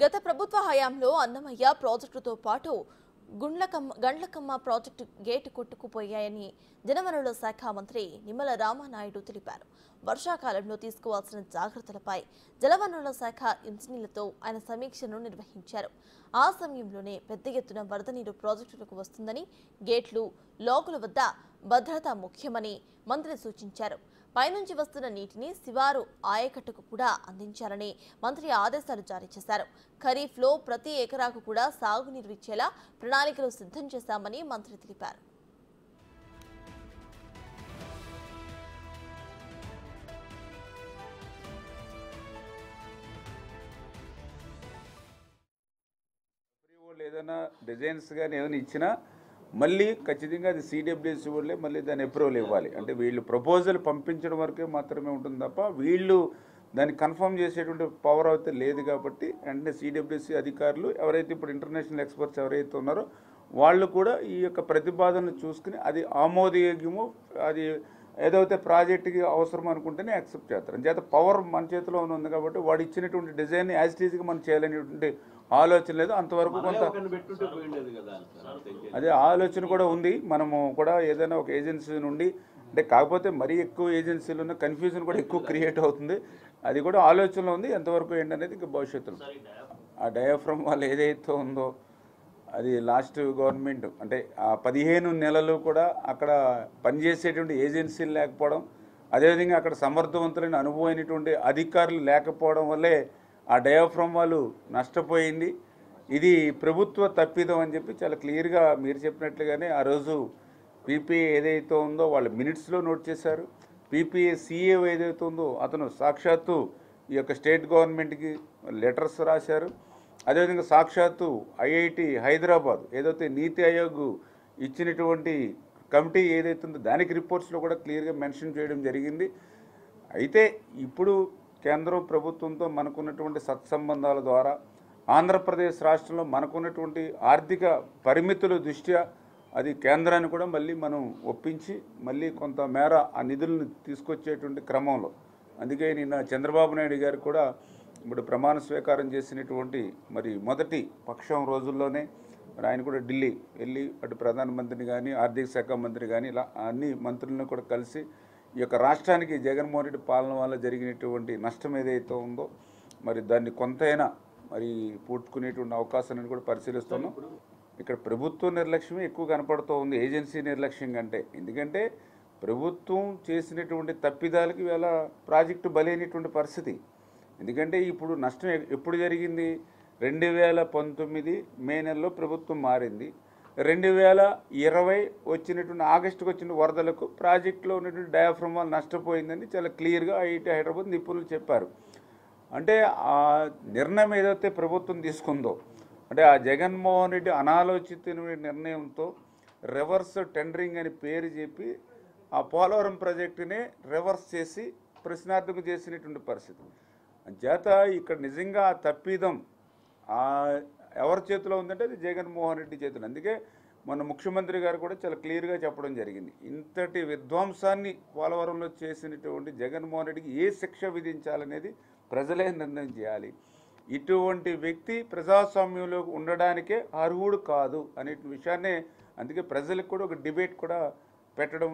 గత ప్రభుత్వ హయాంలో అన్నమయ్య ప్రాజెక్టుతో పాటు గండ్లకమ్మ ప్రాజెక్టు గేటు కొట్టుకుపోయాయని జలవనరుల శాఖ మంత్రి నిమ్మల రామానాయుడు తెలిపారు. వర్షాకాలంలో తీసుకోవాల్సిన జాగ్రత్తలపై జలవనరుల శాఖ ఇంజనీర్లతో ఆయన సమీక్షను నిర్వహించారు. ఆ సమయంలోనే పెద్ద ఎత్తున వరద నీరు ప్రాజెక్టులకు వస్తుందని, గేట్లు, లోకుల వద్ద భద్రత ముఖ్యమని మంత్రి సూచించారు. పైనుంచి వస్తున్న నీటిని శివారు ఆయకట్టుకు కూడా అందించాలని మంత్రి ఆదేశాలు జారీ చేశారు. ఖరీఫ్లో ప్రతి ఎకరాకు కూడా సాగునీరు ఇచ్చేలా ప్రణాళికలు సిద్ధం చేశామని మంత్రి తెలిపారు. ఏదైనా డిజైన్స్ కానీ ఏమైనా ఇచ్చినా మళ్ళీ ఖచ్చితంగా అది సిడబ్ల్యూసి వాళ్ళే మళ్ళీ దాన్ని అప్రూవల్ ఇవ్వాలి. అంటే వీళ్ళు ప్రపోజల్ పంపించడం వరకే మాత్రమే ఉంటుంది తప్ప వీళ్ళు దాన్ని కన్ఫర్మ్ చేసేటువంటి పవర్ అయితే లేదు. కాబట్టి అంటే సిడబ్ల్యూసి అధికారులు ఎవరైతే ఇప్పుడు ఇంటర్నేషనల్ ఎక్స్పర్ట్స్ ఎవరైతే ఉన్నారో వాళ్ళు కూడా ఈ యొక్క ప్రతిపాదనను చూసుకుని అది ఆమోదయోగ్యమో అది ఏదైతే ప్రాజెక్టుకి అవసరం అనుకుంటేనే యాక్సెప్ట్ చేస్తారు. అంచేత పవర్ మన చేతిలో ఉంది కాబట్టి వాడు ఇచ్చినటువంటి డిజైన్ యాజ్ ఇట్ ఈజ్గా మనం చేయాలనేటువంటి ఆలోచన లేదు. అంతవరకు కొంత అదే ఆలోచన కూడా ఉంది. మనము కూడా ఏదైనా ఒక ఏజెన్సీ నుండి అంటే కాకపోతే మరీ ఎక్కువ ఏజెన్సీలు ఉన్న కన్ఫ్యూజన్ కూడా ఎక్కువ క్రియేట్ అవుతుంది. అది కూడా ఆలోచనలో ఉంది. ఎంతవరకు ఏంటనేది ఇంకా భవిష్యత్తులో ఆ డయాఫ్రమ్ వాళ్ళు ఏదైతే ఉందో అది లాస్ట్ గవర్నమెంట్ అంటే ఆ 15 నెలలు కూడా అక్కడ పనిచేసేటువంటి ఏజెన్సీలు లేకపోవడం, అదేవిధంగా అక్కడ సమర్థవంతులైన అనుభవమైనటువంటి అధికారులు లేకపోవడం వల్లే ఆ డయాఫ్రమ్ వాళ్ళు నష్టపోయింది. ఇది ప్రభుత్వ తప్పిదం అని చెప్పి చాలా క్లియర్గా మీరు చెప్పినట్లుగానే ఆ రోజు పీపీఏ ఏదైతే ఉందో వాళ్ళు మినిట్స్లో నోట్ చేశారు. పీపీఏ సీఏ ఏదైతే ఉందో అతను సాక్షాత్తు ఈ యొక్క స్టేట్ గవర్నమెంట్కి లెటర్స్ రాశారు. అదేవిధంగా సాక్షాత్తు ఐఐటి హైదరాబాద్ ఏదైతే నీతి ఆయోగ్ ఇచ్చినటువంటి కమిటీ ఏదైతే ఉందో దానికి రిపోర్ట్స్లో కూడా క్లియర్గా మెన్షన్ చేయడం జరిగింది. అయితే ఇప్పుడు కేంద్రం ప్రభుత్వంతో మనకున్నటువంటి సత్సంబంధాల ద్వారా ఆంధ్రప్రదేశ్ రాష్ట్రంలో మనకున్నటువంటి ఆర్థిక పరిమితుల దృష్ట్యా అది కేంద్రాన్ని కూడా మళ్ళీ మనం ఒప్పించి మళ్ళీ కొంత మేర ఆ నిధులను తీసుకొచ్చేటువంటి క్రమంలో అందుకే నిన్న చంద్రబాబు నాయుడు గారు కూడా ఇప్పుడు ప్రమాణ స్వీకారం చేసినటువంటి మరి మొదటి పక్షం రోజుల్లోనే మరి ఆయన కూడా ఢిల్లీ వెళ్ళి అటు ప్రధానమంత్రిని కానీ ఆర్థిక శాఖ మంత్రి కానీ ఇలా అన్ని మంత్రులను కూడా కలిసి ఈ యొక్క రాష్ట్రానికి జగన్మోహన్ రెడ్డి పాలన వల్ల జరిగినటువంటి నష్టం ఏదైతే ఉందో మరి దాన్ని కొంతైనా మరి పూడ్చుకునేటువంటి అవకాశాన్ని కూడా పరిశీలిస్తున్నాం. ఇక్కడ ప్రభుత్వ నిర్లక్ష్యమే ఎక్కువ కనపడుతూ ఉంది ఏజెన్సీ నిర్లక్ష్యం కంటే. ఎందుకంటే ప్రభుత్వం చేసినటువంటి తప్పిదాలకి వేళ ప్రాజెక్టు బలైనటువంటి పరిస్థితి. ఎందుకంటే ఇప్పుడు నష్టం ఎప్పుడు జరిగింది? 2019 మే నెలలో ప్రభుత్వం మారింది. 2020 వచ్చినటువంటి ఆగస్టుకు వచ్చిన వరదలకు ప్రాజెక్టులో ఉన్నటువంటి డయాఫ్రమ్ వల్ల నష్టపోయిందని చాలా క్లియర్గా ఐఐటి హైదరాబాద్ నిపుణులు చెప్పారు. అంటే ఆ నిర్ణయం ఏదైతే ప్రభుత్వం తీసుకుందో అంటే ఆ జగన్మోహన్ రెడ్డి అనాలోచితమైన నిర్ణయంతో రివర్స్ టెండరింగ్ అని పేరు చెప్పి ఆ పోలవరం ప్రాజెక్టునే రివర్స్ చేసి ప్రశ్నార్థకం చేసినటువంటి పరిస్థితి. చేత ఇక్కడ నిజంగా తప్పిదం ఎవరి చేతిలో ఉందంటే అది జగన్మోహన్ రెడ్డి చేతిలో. అందుకే మన ముఖ్యమంత్రి గారు కూడా చాలా క్లియర్గా చెప్పడం జరిగింది. ఇంతటి విధ్వంసాన్ని పోలవరంలో చేసినటువంటి జగన్మోహన్ రెడ్డికి ఏ శిక్ష విధించాలనేది ప్రజలే నిర్ణయం చేయాలి. ఇటువంటి వ్యక్తి ప్రజాస్వామ్యంలో ఉండడానికే అర్హుడు కాదు అనే విషయాన్నే అందుకే ప్రజలకు కూడా ఒక డిబేట్ కూడా పెట్టడం